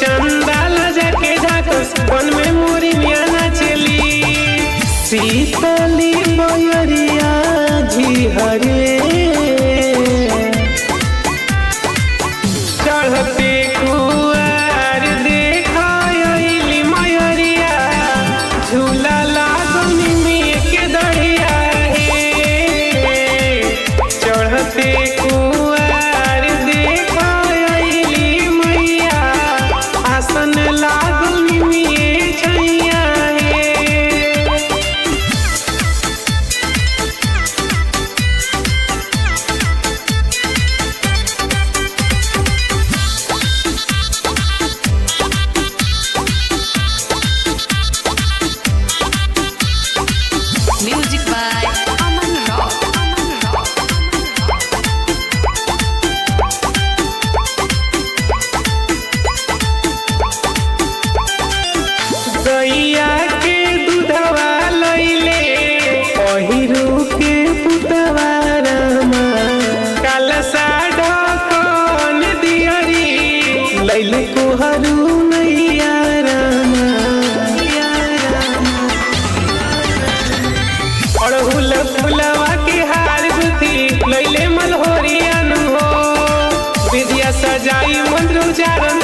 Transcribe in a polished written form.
चंदा लजा के झाकस वन में मोरी मिया नाचली। शीतली मयरिया झिहरे चढ़ते कुआर देखली मयरिया झूला लागनी में के दढ़िया हे चढ़ते कुआर देखली मैया आसन लागनी में छैया हे। Music by Aman Rock. गैया के दूधवा लैले पहिरू के पुतवा रामा कलसा ढकन दियरी लैले कोहरू नैया रामा अड़हुल फुलवा के हार गुथी लैले मलहोरिया नु हो विद्या सजाई मंत्र उच्चारण